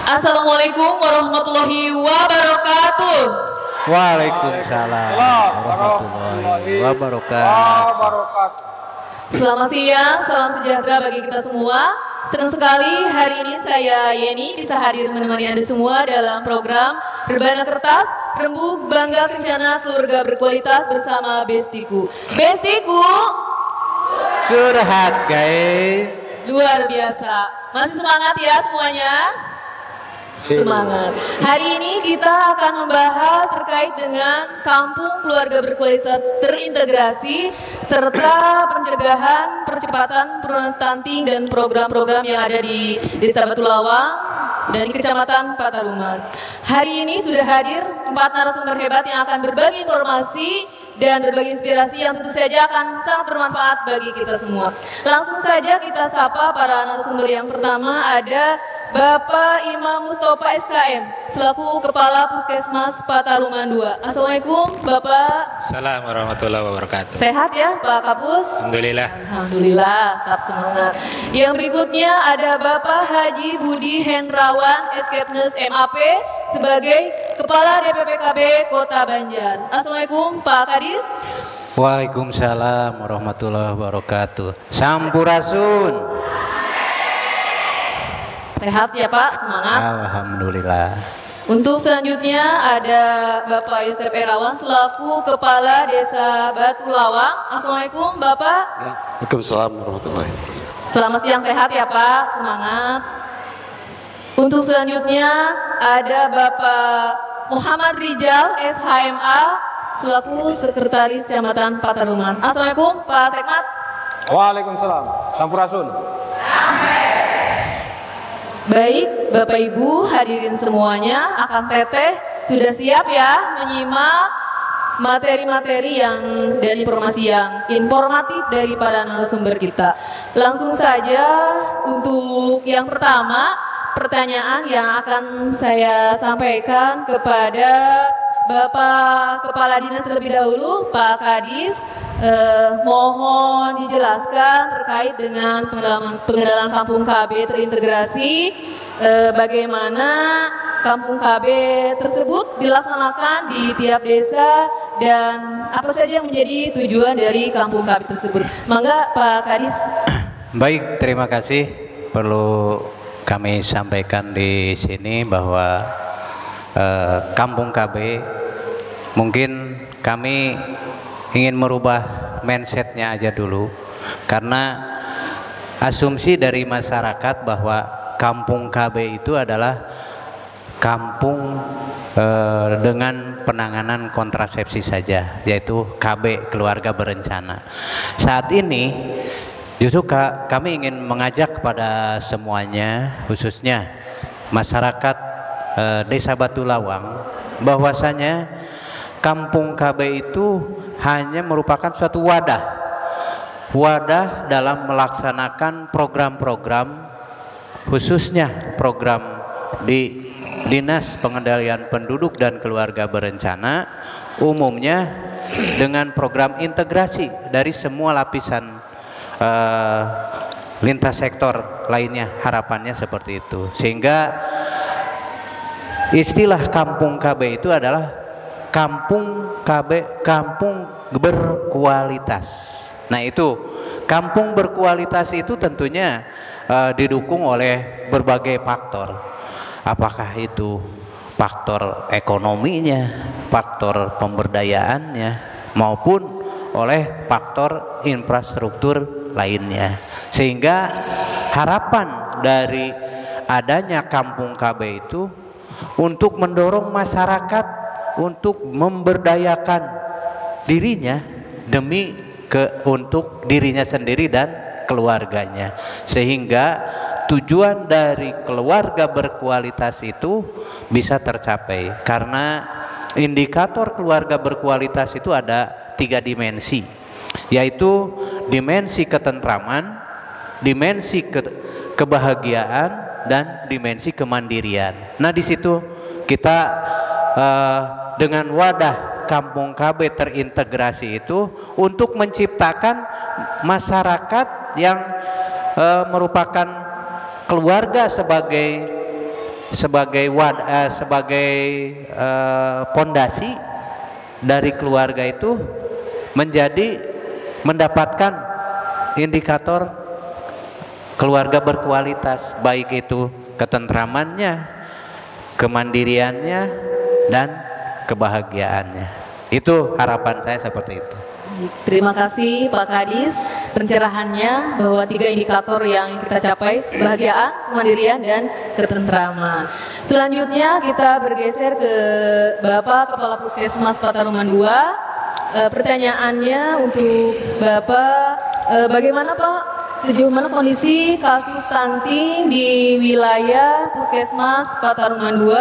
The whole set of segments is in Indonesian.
Assalamualaikum warahmatullahi wabarakatuh. Waalaikumsalam warahmatullahi wabarakatuh. Selamat siang, salam sejahtera bagi kita semua. Senang sekali hari ini saya Yeni bisa hadir menemani Anda semua dalam program Rebana Kertas, Rembuk Bangga Kencana Keluarga Berkualitas bersama Bestiku. Bestiku, Curhat guys. luar biasa. Masih semangat ya semuanya? Semangat. Hari ini kita akan membahas terkait dengan kampung keluarga berkualitas terintegrasi serta pencegahan percepatan penurunan stunting dan program-program yang ada di Desa Batu Lawang dan di Kecamatan Pataruman. Hari ini sudah hadir 4 narasumber hebat yang akan berbagi informasi dan berbagi inspirasi yang tentu saja akan sangat bermanfaat bagi kita semua. Langsung saja kita sapa para narasumber. Yang pertama ada Bapak Imam Mustafa SKM selaku Kepala Puskesmas Pataruman 2. Assalamualaikum Bapak. Assalamualaikum warahmatullahi wabarakatuh. Sehat ya Pak Kapus? Alhamdulillah. Alhamdulillah, tetap semangat. Yang berikutnya ada Bapak Haji Budi Hendrawan Eskepnes MAP sebagai Kepala DPPKB Kota Banjar. Assalamualaikum Pak Kadis. Waalaikumsalam warahmatullahi wabarakatuh. Sampurasun. Sehat ya Pak, semangat. Alhamdulillah. Untuk selanjutnya ada Bapak Yusuf Erawan selaku Kepala Desa Batu Lawang. Assalamualaikum Bapak. Waalaikumsalam warahmatullahi wabarakatuh. Selamat siang, sehat ya Pak, semangat. Untuk selanjutnya ada Bapak Muhammad Rijal SHMA selaku Sekretaris Kecamatan Pataruman. Assalamualaikum Pak Sekmat. Waalaikumsalam. Sampurasun. Baik, Bapak Ibu hadirin semuanya, Akang Teteh sudah siap ya menyimak materi-materi dan informasi yang informatif daripada narasumber kita. Langsung saja untuk yang pertama, pertanyaan yang akan saya sampaikan kepada Bapak Kepala Dinas terlebih dahulu, Pak Kadis. Mohon dijelaskan terkait dengan pengenalan Kampung KB terintegrasi, bagaimana Kampung KB tersebut dilaksanakan di tiap desa dan apa saja yang menjadi tujuan dari Kampung KB tersebut. Mangga Pak Kadis. Baik, terima kasih. Perlu kami sampaikan di sini bahwa Kampung KB mungkin kami ingin merubah mindsetnya aja dulu, karena asumsi dari masyarakat bahwa Kampung KB itu adalah kampung dengan penanganan kontrasepsi saja, yaitu KB keluarga berencana. Saat ini justru kami ingin mengajak kepada semuanya, khususnya masyarakat Desa Batu Lawang, bahwasanya Kampung KB itu hanya merupakan suatu wadah dalam melaksanakan program-program, khususnya program di Dinas Pengendalian Penduduk dan Keluarga Berencana, umumnya dengan program integrasi dari semua lapisan lintas sektor lainnya. Harapannya seperti itu, sehingga istilah Kampung KB itu adalah Kampung KB, kampung berkualitas. Nah, itu kampung berkualitas itu tentunya didukung oleh berbagai faktor. Apakah itu faktor ekonominya, faktor pemberdayaannya, maupun oleh faktor infrastruktur lainnya. Sehingga harapan dari adanya Kampung KB itu untuk mendorong masyarakat untuk memberdayakan dirinya untuk dirinya sendiri dan keluarganya, sehingga tujuan dari keluarga berkualitas itu bisa tercapai. Karena indikator keluarga berkualitas itu ada 3 dimensi, yaitu dimensi ketentraman, dimensi kebahagiaan, dan dimensi kemandirian. Nah, di situ kita dengan wadah Kampung KB terintegrasi itu untuk menciptakan masyarakat yang merupakan keluarga sebagai sebagai pondasi dari keluarga itu menjadi mendapatkan indikator keluarga berkualitas, baik itu ketentramannya, kemandiriannya, dan kebahagiaannya. Itu harapan saya seperti itu. Terima kasih Pak Kadis pencerahannya bahwa 3 indikator yang kita capai, kebahagiaan, kemandirian, dan ketentraman. Selanjutnya kita bergeser ke Bapak Kepala Puskesmas Pataruman II. Pertanyaannya untuk Bapak, bagaimana Pak sejauh mana kondisi kasus stunting di wilayah Puskesmas Pataruman II?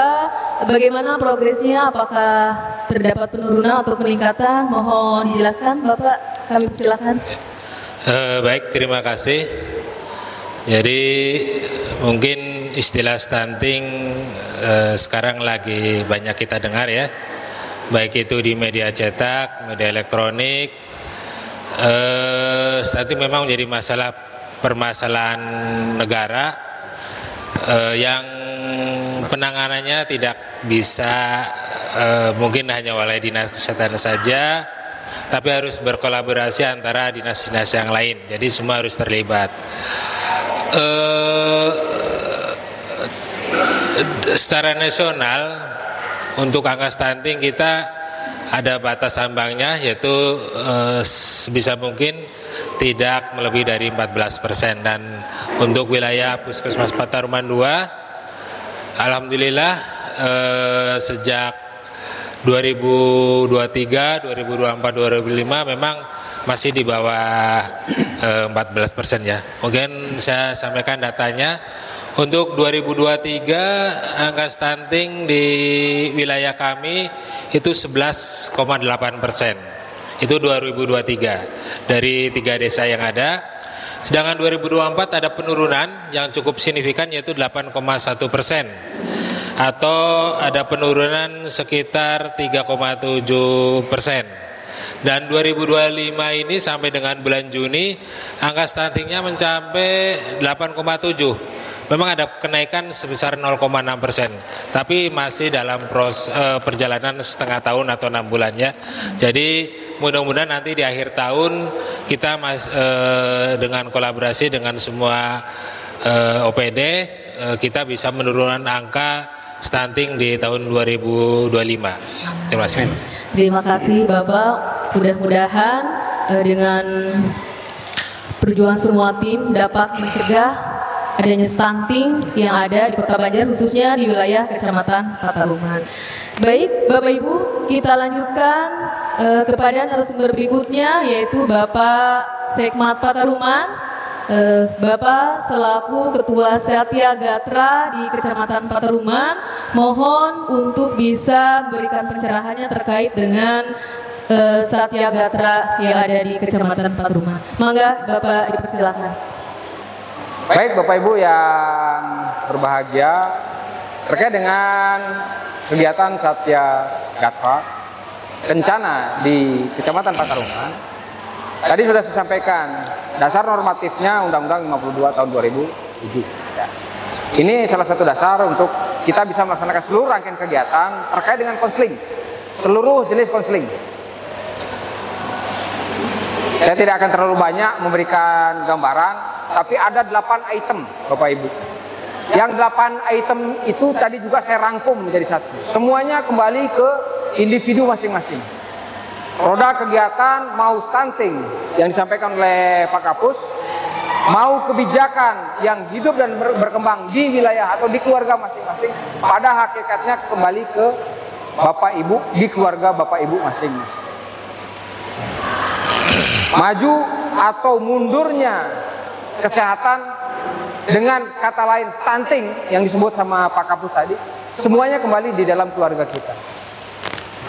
Bagaimana progresnya? Apakah terdapat penurunan atau peningkatan? Mohon dijelaskan Bapak, kami persilakan. Baik, terima kasih. Jadi mungkin istilah stunting sekarang lagi banyak kita dengar ya, baik itu di media cetak, media elektronik. Stunting memang menjadi permasalahan negara yang penanganannya tidak bisa mungkin hanya oleh dinas kesehatan saja, tapi harus berkolaborasi antara dinas-dinas yang lain. Jadi semua harus terlibat. Secara nasional untuk angka stunting kita ada batas ambangnya, yaitu sebisa mungkin tidak melebihi dari 14%. Dan untuk wilayah Puskesmas Pataruman II, alhamdulillah sejak 2023, 2024, 2025 memang masih di bawah 14% ya. Mungkin saya sampaikan datanya. Untuk 2023 angka stunting di wilayah kami itu 11,8%. Itu 2023 dari 3 desa yang ada. Sedangkan 2024 ada penurunan yang cukup signifikan, yaitu 8,1%, atau ada penurunan sekitar 3,7%. Dan 2025 ini sampai dengan bulan Juni angka stuntingnya mencapai 8,7%. Memang ada kenaikan sebesar 0,6%, tapi masih dalam perjalanan setengah tahun atau 6 bulannya. Jadi mudah-mudahan nanti di akhir tahun kita dengan kolaborasi dengan semua OPD kita bisa menurunkan angka stunting di tahun 2025. Terima kasih. Terima kasih Bapak. Mudah-mudahan dengan perjuangan semua tim dapat mencegah adanya stunting yang ada di Kota Banjar, khususnya di wilayah Kecamatan Pataruman. Baik, Bapak Ibu, kita lanjutkan kepada narasumber berikutnya, yaitu Bapak Sekmat Pataruman. Bapak selaku Ketua Satya Gatra di Kecamatan Pataruman, mohon untuk bisa memberikan pencerahannya terkait dengan Satya Gatra yang ada di Kecamatan Pataruman. Mangga Bapak dipersilakan. Baik Bapak Ibu yang berbahagia, terkait dengan kegiatan Satya Gatra Kencana di Kecamatan Pataruman, tadi sudah saya sampaikan dasar normatifnya Undang-Undang 52 tahun 2007. Ini salah satu dasar untuk kita bisa melaksanakan seluruh rangkaian kegiatan terkait dengan konseling, seluruh jenis konseling. Saya tidak akan terlalu banyak memberikan gambaran, tapi ada 8 item Bapak Ibu. Yang 8 item itu tadi juga saya rangkum menjadi satu. Semuanya kembali ke individu masing-masing. Roda kegiatan mau stunting yang disampaikan oleh Pak Kapus, mau kebijakan yang hidup dan berkembang di wilayah atau di keluarga masing-masing, pada hakikatnya kembali ke Bapak Ibu, di keluarga Bapak Ibu masing-masing. Maju atau mundurnya kesehatan, dengan kata lain stunting yang disebut sama Pak Kapus tadi, semuanya kembali di dalam keluarga kita.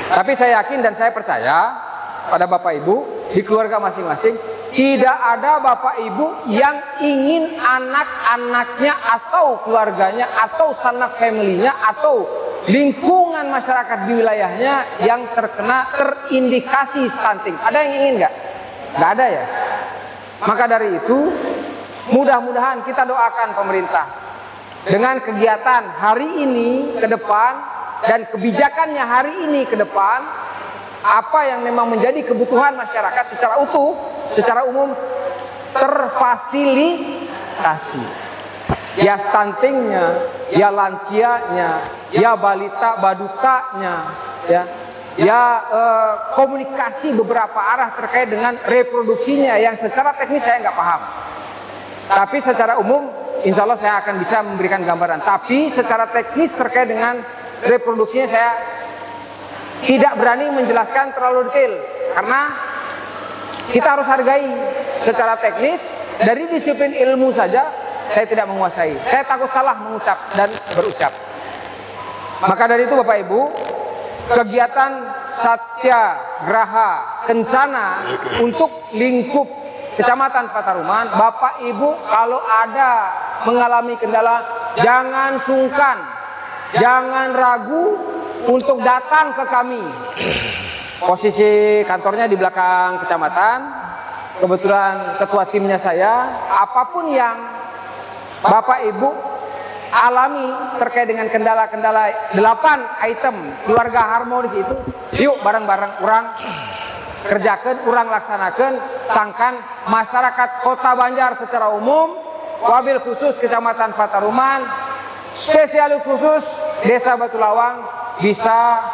Tapi saya yakin dan saya percaya pada Bapak Ibu di keluarga masing-masing, tidak ada Bapak Ibu yang ingin anak-anaknya atau keluarganya atau sanak family-nya atau lingkungan masyarakat di wilayahnya yang terindikasi stunting. Ada yang ingin nggak? Nggak ada ya. Maka dari itu mudah-mudahan kita doakan pemerintah dengan kegiatan hari ini ke depan dan kebijakannya hari ini ke depan, apa yang memang menjadi kebutuhan masyarakat secara utuh, secara umum terfasilitasi. Ya stuntingnya, ya lansianya, ya balita badutanya, ya komunikasi beberapa arah terkait dengan reproduksinya yang secara teknis saya nggak paham. Tapi secara umum, insya Allah saya akan bisa memberikan gambaran. Tapi secara teknis terkait dengan reproduksinya saya tidak berani menjelaskan terlalu detail karena kita harus hargai secara teknis. Dari disiplin ilmu saja saya tidak menguasai. Saya takut salah mengucap dan berucap. Maka dari itu Bapak Ibu, kegiatan Satyagraha Kencana untuk lingkup Kecamatan Pataruman, Bapak Ibu kalau ada mengalami kendala, jangan sungkan, jangan ragu untuk datang ke kami. Posisi kantornya di belakang kecamatan. Kebetulan ketua timnya saya, apapun yang Bapak Ibu alami terkait dengan kendala-kendala 8 item keluarga harmonis itu, yuk bareng-bareng urang kerjakan, urang laksanakan, sangkan masyarakat Kota Banjar secara umum, wabil khusus Kecamatan Pataruman, spesial khusus Desa Batu Lawang bisa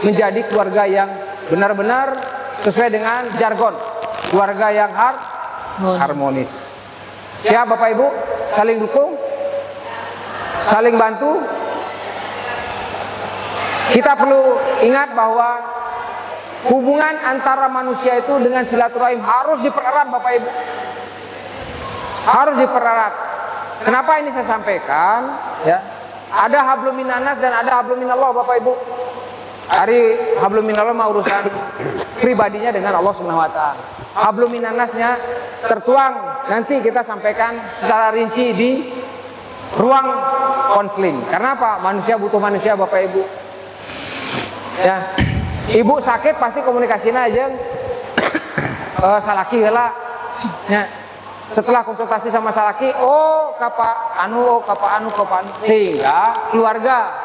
menjadi keluarga yang benar-benar sesuai dengan jargon, keluarga yang harmonis. Siap Bapak Ibu, saling dukung, saling bantu. Kita perlu ingat bahwa hubungan antara manusia itu dengan silaturahim harus dipererat Bapak Ibu. Harus dipererat. Kenapa ini saya sampaikan? Ya, ada hablum minanas dan ada hablum minallah Bapak Ibu. Hari hablum minallah mah urusan pribadinya dengan Allah Subhanahu wa taala. Hablum minanasnya tertuang nanti kita sampaikan secara rinci di ruang konseling. Karena apa? Manusia butuh manusia Bapak Ibu. Ya. Ibu sakit pasti komunikasinya aja salaki heula. Ya. Setelah konsultasi sama salaki, kapa anu, sehingga keluarga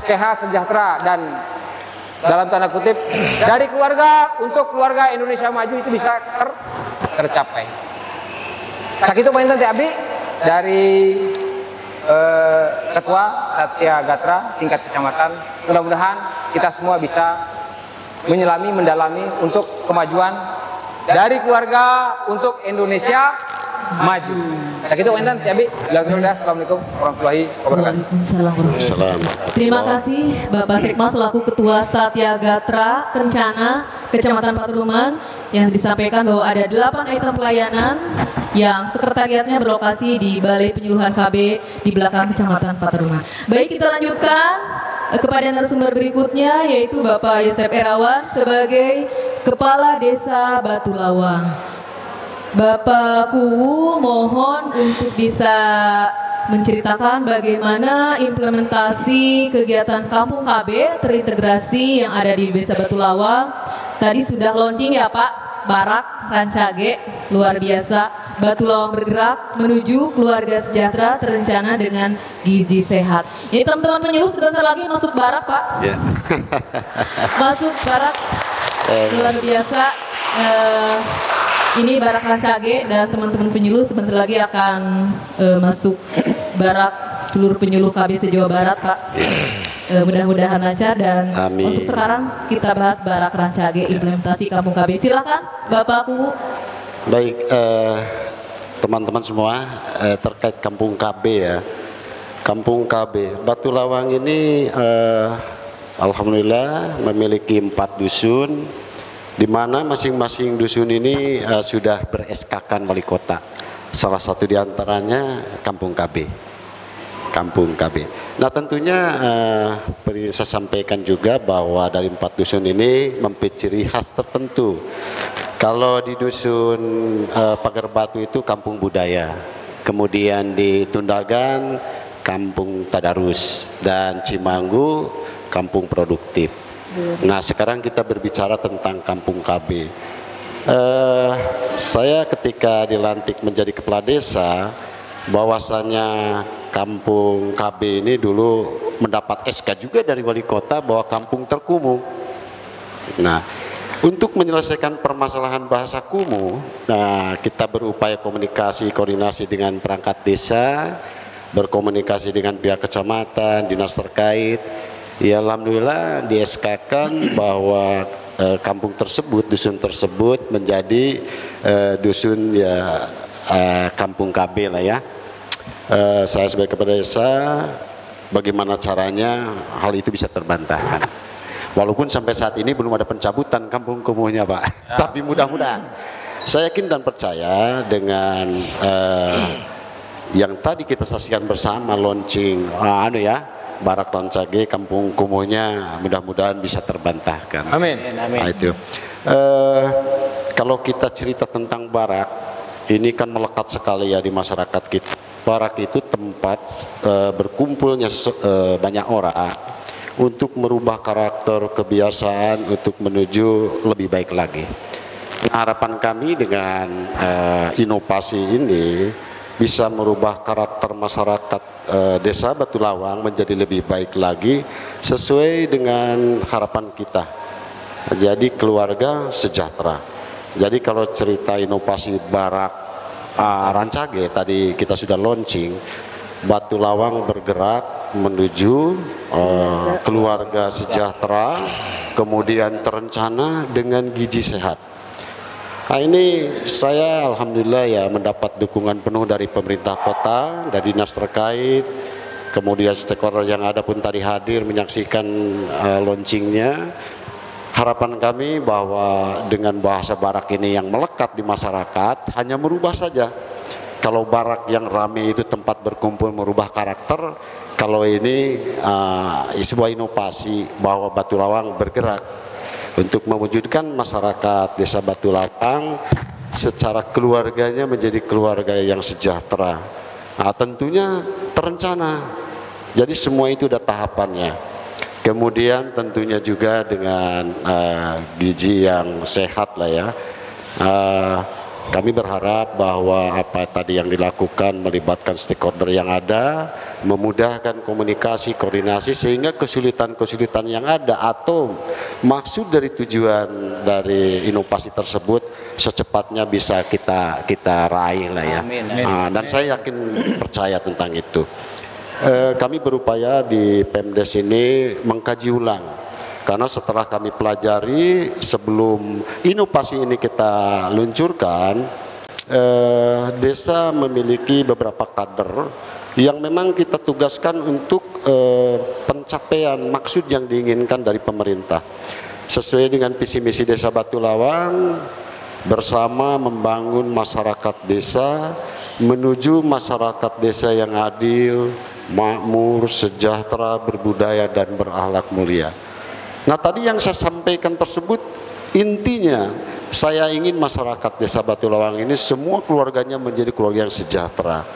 sehat sejahtera dan dalam tanda kutip dari keluarga untuk keluarga Indonesia maju itu bisa tercapai. Sakitu pointen Teh Abdi dari Ketua Satyagatra tingkat kecamatan. Mudah-mudahan kita semua bisa menyelami, mendalami untuk kemajuan dari keluarga untuk Indonesia maju. Sakitu pointen Teh Abdi. Assalamualaikum warahmatullahi wabarakatuh. Waalaikumsalam warahmatullahi wabarakatuh. Terima kasih Bapak Sekma selaku Ketua Satyagatra Kencana Kecamatan Pataruman yang disampaikan bahwa ada 8 item pelayanan yang sekretariatnya berlokasi di Balai Penyuluhan KB di belakang Kecamatan Pataruman. Baik, kita lanjutkan kepada narasumber berikutnya yaitu Bapak Yosef Erawan sebagai Kepala Desa Batu Lawang. Bapak Kuwu mohon untuk bisa menceritakan bagaimana implementasi kegiatan Kampung KB terintegrasi yang ada di Desa Batu Lawang. Tadi sudah launching ya Pak, Barak Rancage, luar biasa. Batu Lawang bergerak menuju keluarga sejahtera terencana dengan gizi sehat. Ini teman-teman penyuluh sebentar lagi masuk Barak Pak. Yeah. Masuk Barak, luar biasa. Ini Barak Rancage dan teman-teman penyuluh sebentar lagi akan masuk Barak seluruh penyuluh KB se-Jawa Barat Pak. Mudah-mudahan lancar dan amin. Untuk sekarang kita bahas Barak Rancage implementasi Kampung KB. Silakan Bapak Kuwu. Baik, teman-teman semua terkait Kampung KB ya. Kampung KB Batu Lawang ini alhamdulillah memiliki 4 dusun, di mana masing-masing dusun ini sudah ber-SK-kan wali kota. Salah satu diantaranya Kampung KB. Kampung KB. Nah tentunya saya sampaikan juga bahwa dari 4 dusun ini memiliki ciri khas tertentu. Kalau di dusun Pagar Batu itu kampung budaya, kemudian di Tundagan kampung tadarus, dan Cimanggu kampung produktif. Nah sekarang kita berbicara tentang Kampung KB. Saya ketika dilantik menjadi kepala desa, bahwasanya Kampung KB ini dulu mendapat SK juga dari wali kota bahwa kampung terkumuh. Nah, untuk menyelesaikan permasalahan bahasa kumuh, nah kita berupaya komunikasi, koordinasi dengan perangkat desa, berkomunikasi dengan pihak kecamatan, dinas terkait. Ya alhamdulillah di SK-kan bahwa kampung tersebut, dusun tersebut menjadi dusun ya kampung KB lah ya. Saya sebagai kepala desa, bagaimana caranya hal itu bisa terbantahkan. Walaupun sampai saat ini belum ada pencabutan kampung kumuhnya Pak, ya. Tapi mudah-mudahan saya yakin dan percaya dengan yang tadi kita saksikan bersama launching Barak Rancage kampung kumuhnya mudah-mudahan bisa terbantahkan. Amin. Nah, itu. Kalau kita cerita tentang Barak, ini kan melekat sekali ya di masyarakat kita. Barak itu tempat berkumpulnya banyak orang untuk merubah karakter, kebiasaan untuk menuju lebih baik lagi. Nah, harapan kami dengan inovasi ini bisa merubah karakter masyarakat desa Batu Lawang menjadi lebih baik lagi sesuai dengan harapan kita. Jadi keluarga sejahtera. Jadi kalau cerita inovasi Barak Rancage tadi kita sudah launching, Batu Lawang bergerak menuju keluarga sejahtera, kemudian terencana dengan gizi sehat. Nah ini saya alhamdulillah ya mendapat dukungan penuh dari pemerintah kota, dari dinas terkait, kemudian stakeholder yang ada pun tadi hadir menyaksikan launchingnya. Harapan kami bahwa dengan bahasa Barak ini yang melekat di masyarakat hanya merubah saja. Kalau Barak yang ramai itu tempat berkumpul merubah karakter, kalau ini sebuah inovasi bahwa Batu Lawang bergerak untuk mewujudkan masyarakat desa Batu Lawang secara keluarganya menjadi keluarga yang sejahtera. Nah, tentunya terencana. Jadi semua itu udah tahapannya. Kemudian tentunya juga dengan gizi yang sehat lah ya. Kami berharap bahwa apa tadi yang dilakukan melibatkan stakeholder yang ada, memudahkan komunikasi, koordinasi sehingga kesulitan-kesulitan yang ada atau maksud dari tujuan dari inovasi tersebut secepatnya bisa kita raih lah ya. Amin. Dan saya yakin percaya tentang itu. Kami berupaya di Pemdes ini mengkaji ulang. Karena setelah kami pelajari sebelum inovasi ini kita luncurkan, desa memiliki beberapa kader yang memang kita tugaskan untuk pencapaian maksud yang diinginkan dari pemerintah. Sesuai dengan visi misi desa Batu Lawang, bersama membangun masyarakat desa menuju masyarakat desa yang adil, makmur, sejahtera, berbudaya dan berakhlak mulia. Nah tadi yang saya sampaikan tersebut intinya saya ingin masyarakat desa Batu Lawang ini semua keluarganya menjadi keluarga yang sejahtera.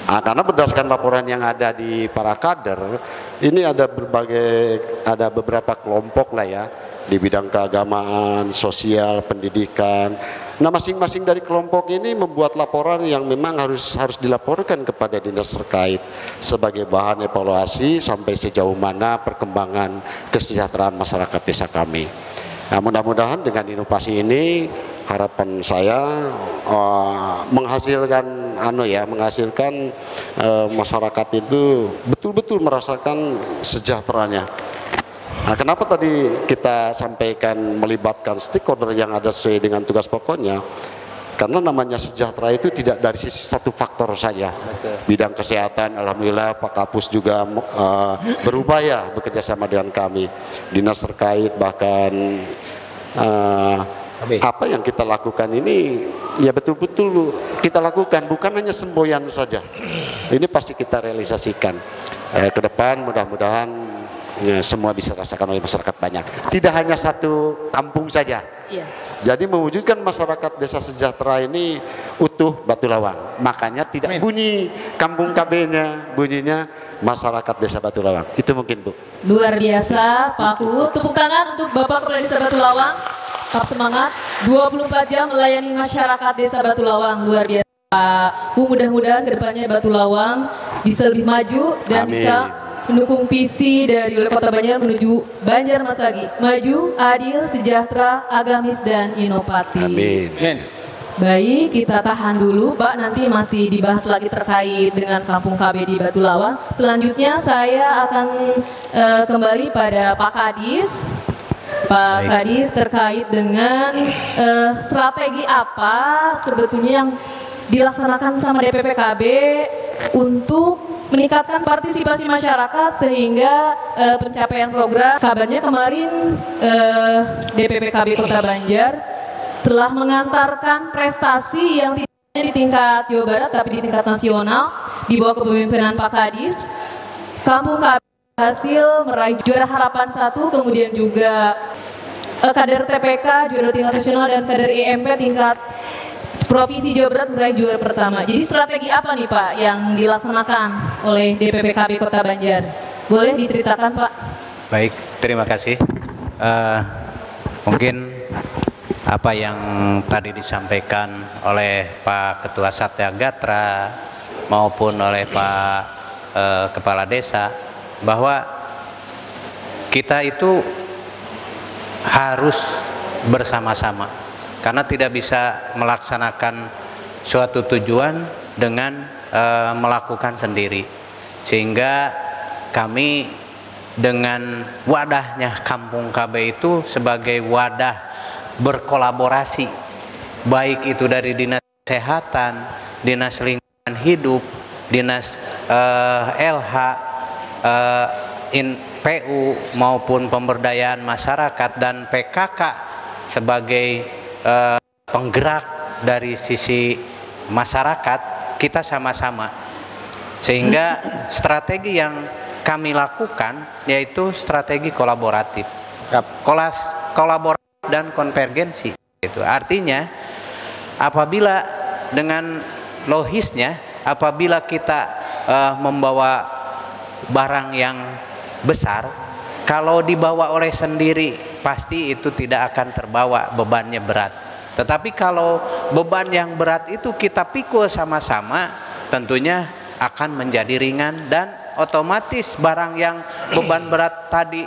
Nah, karena berdasarkan laporan yang ada di para kader ini ada beberapa kelompok lah ya di bidang keagamaan, sosial, pendidikan. Nah masing-masing dari kelompok ini membuat laporan yang memang harus dilaporkan kepada dinas terkait sebagai bahan evaluasi sampai sejauh mana perkembangan kesejahteraan masyarakat desa kami. Nah mudah-mudahan dengan inovasi ini harapan saya menghasilkan masyarakat itu betul-betul merasakan sejahteranya. Nah, kenapa tadi kita sampaikan melibatkan stakeholder yang ada sesuai dengan tugas pokoknya? Karena namanya sejahtera itu tidak dari sisi satu faktor saja. Betul. Bidang kesehatan, alhamdulillah Pak Kapus juga berupaya bekerja sama dengan kami, dinas terkait bahkan apa yang kita lakukan ini ya betul-betul kita lakukan, bukan hanya semboyan saja. Ini pasti kita realisasikan. Ke depan mudah-mudahan ya, semua bisa rasakan oleh masyarakat banyak. Tidak hanya satu kampung saja. Iya. Jadi mewujudkan masyarakat desa sejahtera ini utuh Batu Lawang. Makanya tidak bunyi kampung KB-nya, bunyinya masyarakat desa Batu Lawang. Itu mungkin Bu. Luar biasa Pak Ku. Tepuk tangan untuk Bapak Kepala Desa Batu Lawang. Tetap semangat. 24 jam melayani masyarakat desa Batu Lawang. Luar biasa Pak Ku. Mudah-mudahan kedepannya Batu Lawang bisa lebih maju dan Amin. bisa mendukung visi dari Wali Kota Banjar menuju Banjarmas lagi. Maju, adil, sejahtera, agamis, dan inovatif. Amin. Baik, kita tahan dulu Pak, nanti masih dibahas lagi terkait dengan Kampung KB di Batu Lawang. Selanjutnya saya akan kembali pada Pak Kadis. Pak Kadis, terkait dengan strategi apa sebetulnya yang dilaksanakan sama DPP KB untuk meningkatkan partisipasi masyarakat sehingga pencapaian program. Kabarnya kemarin DPP KB Kota Banjar telah mengantarkan prestasi yang tidak hanya di tingkat Jawa Barat tapi di tingkat nasional di bawah kepemimpinan Pak Kadis. Kampung KB berhasil meraih juara harapan 1, kemudian juga kader TPK juara tingkat nasional dan kader IMP tingkat Provinsi Jawa Barat meraih juara pertama. Jadi strategi apa nih Pak yang dilaksanakan oleh DPP KB Kota Banjar? Boleh diceritakan Pak? Baik, terima kasih. Mungkin apa yang tadi disampaikan oleh Pak Ketua Satya Gatra maupun oleh Pak Kepala Desa, bahwa kita itu harus bersama-sama, karena tidak bisa melaksanakan suatu tujuan dengan melakukan sendiri. Sehingga kami dengan wadahnya Kampung KB itu sebagai wadah berkolaborasi, baik itu dari Dinas Kesehatan, Dinas Lingkungan Hidup, Dinas LH, PU maupun Pemberdayaan Masyarakat dan PKK sebagai penggerak dari sisi masyarakat, kita sama-sama. Sehingga strategi yang kami lakukan yaitu strategi kolaboratif. Kolaborasi dan konvergensi. Itu artinya apabila dengan logisnya, apabila kita membawa barang yang besar, kalau dibawa oleh sendiri pasti itu tidak akan terbawa, bebannya berat. Tetapi kalau beban yang berat itu kita pikul sama-sama, tentunya akan menjadi ringan dan otomatis barang yang beban berat tadi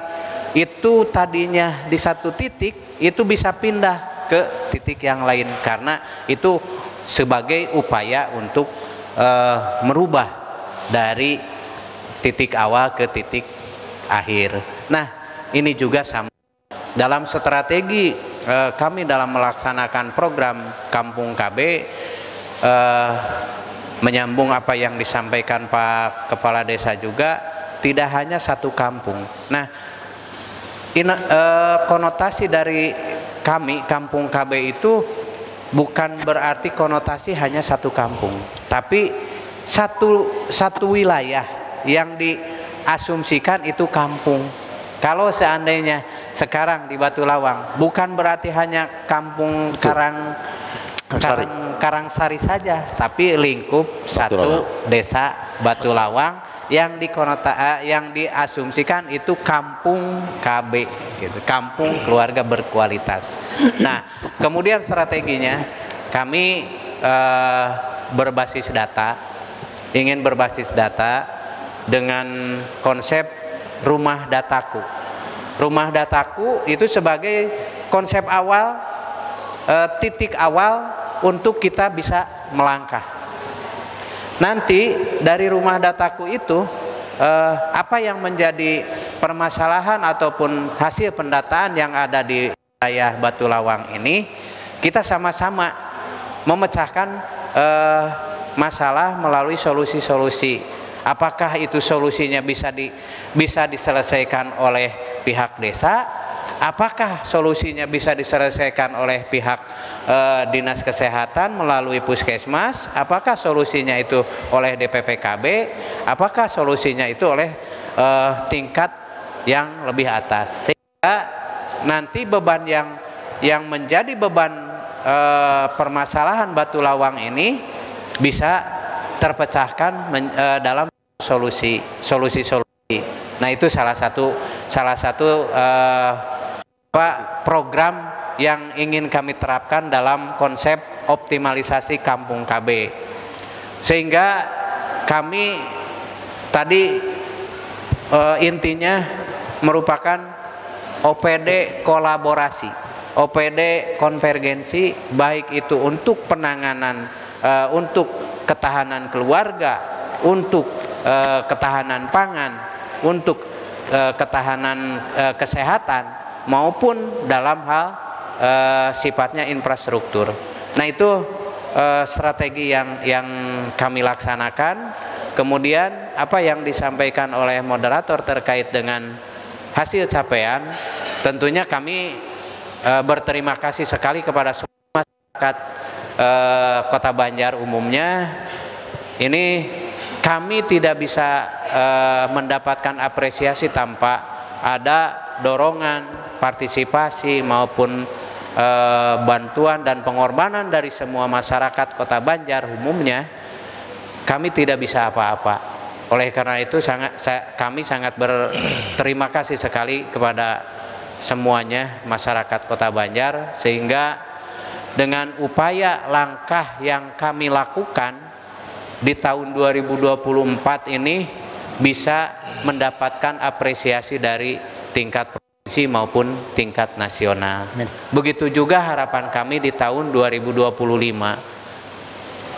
itu tadinya di satu titik itu bisa pindah ke titik yang lain, karena itu sebagai upaya untuk merubah dari titik awal ke titik akhir. Nah, ini juga sama dalam strategi kami dalam melaksanakan program Kampung KB, menyambung apa yang disampaikan Pak Kepala Desa juga, tidak hanya satu kampung. Nah, konotasi dari kami Kampung KB itu bukan berarti konotasi hanya satu kampung, tapi satu wilayah yang diasumsikan itu kampung. Kalau seandainya sekarang di Batu Lawang, bukan berarti hanya kampung Karangsari saja, tapi lingkup satu desa Batu Lawang yang diasumsikan itu kampung KB gitu, kampung keluarga berkualitas. Nah, kemudian strateginya kami berbasis data, ingin berbasis data dengan konsep rumah dataku. Rumah dataku itu sebagai konsep awal, titik awal untuk kita bisa melangkah. Nanti dari rumah dataku itu apa yang menjadi permasalahan ataupun hasil pendataan yang ada di wilayah Batu Lawang ini, kita sama-sama memecahkan masalah melalui solusi-solusi. Apakah itu solusinya bisa diselesaikan oleh pihak desa? Apakah solusinya bisa diselesaikan oleh pihak Dinas Kesehatan melalui Puskesmas? Apakah solusinya itu oleh DPPKB? Apakah solusinya itu oleh tingkat yang lebih atas? Sehingga nanti beban yang menjadi beban permasalahan Batu Lawang ini bisa terpecahkan dalam solusi. Nah, itu salah satu program yang ingin kami terapkan dalam konsep optimalisasi Kampung KB, sehingga kami tadi intinya merupakan OPD kolaborasi, OPD konvergensi, baik itu untuk penanganan, untuk ketahanan keluarga, untuk ketahanan pangan, untuk ketahanan kesehatan, maupun dalam hal sifatnya infrastruktur. Nah, itu strategi yang kami laksanakan. Kemudian apa yang disampaikan oleh moderator terkait dengan hasil capaian, tentunya kami berterima kasih sekali kepada semua masyarakat Kota Banjar umumnya. Ini kami tidak bisa mendapatkan apresiasi tanpa ada dorongan, partisipasi maupun bantuan dan pengorbanan dari semua masyarakat Kota Banjar umumnya. Kami tidak bisa apa-apa. Oleh karena itu kami sangat berterima kasih sekali kepada semuanya masyarakat Kota Banjar, sehingga dengan upaya langkah yang kami lakukan di tahun 2024 ini bisa mendapatkan apresiasi dari tingkat provinsi maupun tingkat nasional. Begitu juga harapan kami di tahun 2025.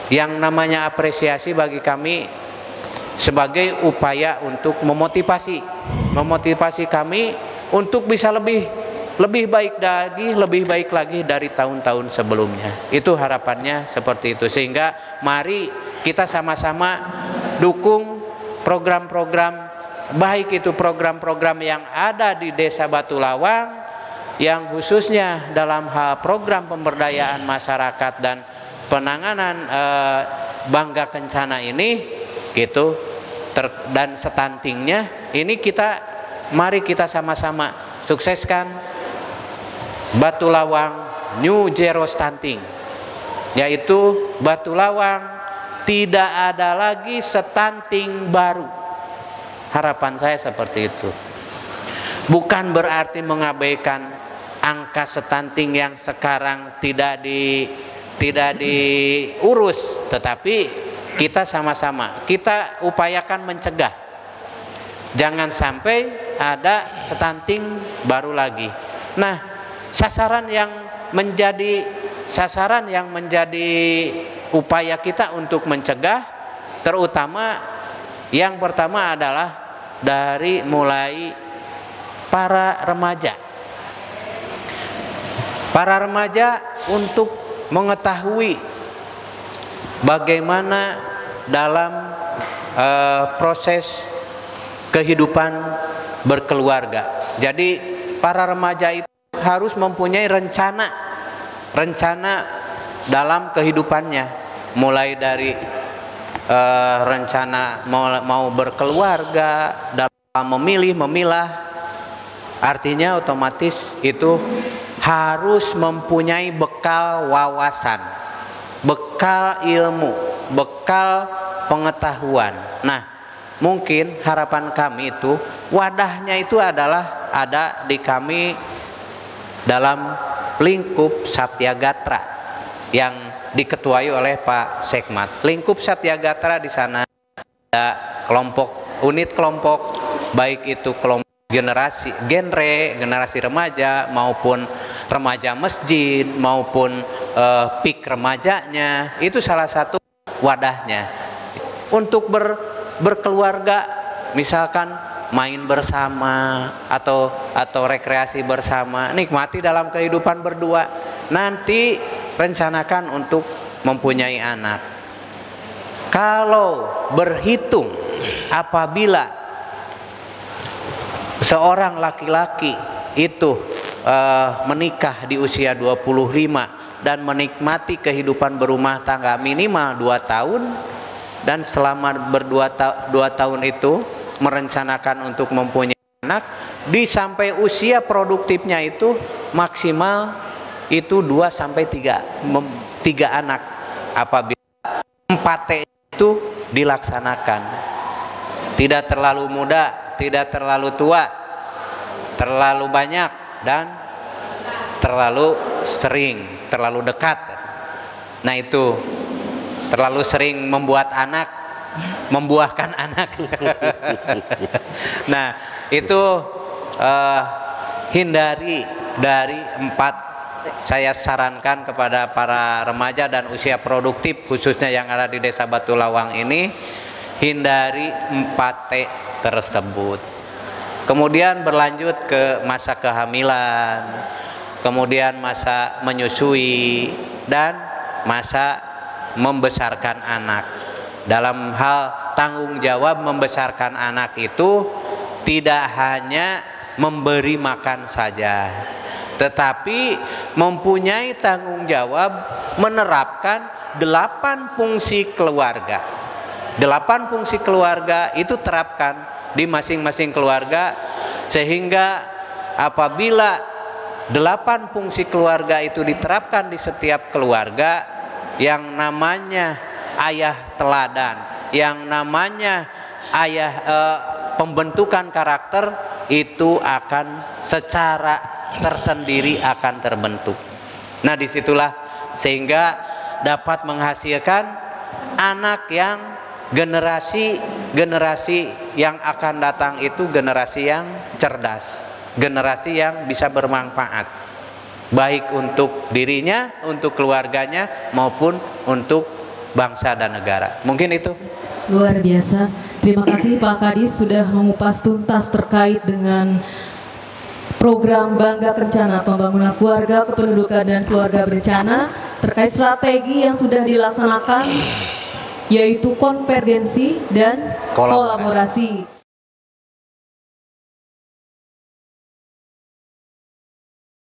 Yang namanya apresiasi bagi kami sebagai upaya untuk memotivasi kami untuk bisa lebih baik lagi dari tahun-tahun sebelumnya. Itu harapannya seperti itu, sehingga mari kita sama-sama dukung program-program, baik itu program-program yang ada di Desa Batu Lawang, yang khususnya dalam hal program pemberdayaan masyarakat dan penanganan Bangga Kencana ini gitu, dan stuntingnya ini mari kita sama-sama sukseskan Batu Lawang New Zero Stunting, yaitu Batu Lawang tidak ada lagi stunting baru. Harapan saya seperti itu. Bukan berarti mengabaikan angka stunting yang sekarang tidak diurus, tetapi kita sama-sama kita upayakan mencegah, jangan sampai ada stunting baru lagi. Nah, sasaran yang menjadi upaya kita untuk mencegah, terutama yang pertama adalah dari mulai para remaja untuk mengetahui bagaimana dalam proses kehidupan berkeluarga. Jadi para remaja itu harus mempunyai rencana dalam kehidupannya, mulai dari rencana mau berkeluarga, dalam memilah, artinya otomatis itu harus mempunyai bekal wawasan, bekal ilmu, bekal pengetahuan. Nah, mungkin harapan kami itu wadahnya itu adalah ada di kami dalam lingkup Satyagatra yang diketuai oleh Pak Sekmat. Lingkup Satyagatra di sana ada unit kelompok, baik itu kelompok generasi remaja maupun remaja masjid maupun PIK remajanya, itu salah satu wadahnya untuk berkeluarga, misalkan main bersama atau rekreasi bersama, nikmati dalam kehidupan berdua. Nanti rencanakan untuk mempunyai anak. Kalau berhitung apabila seorang laki-laki itu menikah di usia 25 dan menikmati kehidupan berumah tangga minimal 2 tahun, dan selama berdua tahun itu merencanakan untuk mempunyai anak, di sampai usia produktifnya itu maksimal itu 2 sampai 3 anak apabila 4T itu dilaksanakan. Tidak terlalu muda, tidak terlalu tua, terlalu banyak, dan terlalu sering, terlalu dekat. Nah, itu terlalu sering membuat anak membuahkan anak. Nah, itu hindari dari 4. Saya sarankan kepada para remaja dan usia produktif khususnya yang ada di Desa Batu Lawang ini, hindari 4T tersebut. Kemudian berlanjut ke masa kehamilan, kemudian masa menyusui, dan masa membesarkan anak. Dalam hal tanggung jawab membesarkan anak itu tidak hanya memberi makan saja, tetapi mempunyai tanggung jawab menerapkan 8 fungsi keluarga. 8 fungsi keluarga itu terapkan di masing-masing keluarga, sehingga apabila 8 fungsi keluarga itu diterapkan di setiap keluarga, yang namanya ayah teladan, yang namanya ayah pembentukan karakter itu akan secara tersendiri akan terbentuk. Nah, disitulah sehingga dapat menghasilkan anak yang generasi yang akan datang itu generasi yang cerdas, generasi yang bisa bermanfaat baik untuk dirinya, untuk keluarganya, maupun untuk bangsa dan negara. Mungkin itu. Luar biasa. Terima kasih Pak Kadis sudah mengupas tuntas terkait dengan program Bangga Kencana Pembangunan Keluarga Kependudukan dan Keluarga Berencana terkait strategi yang sudah dilaksanakan, yaitu konvergensi dan kolaborasi.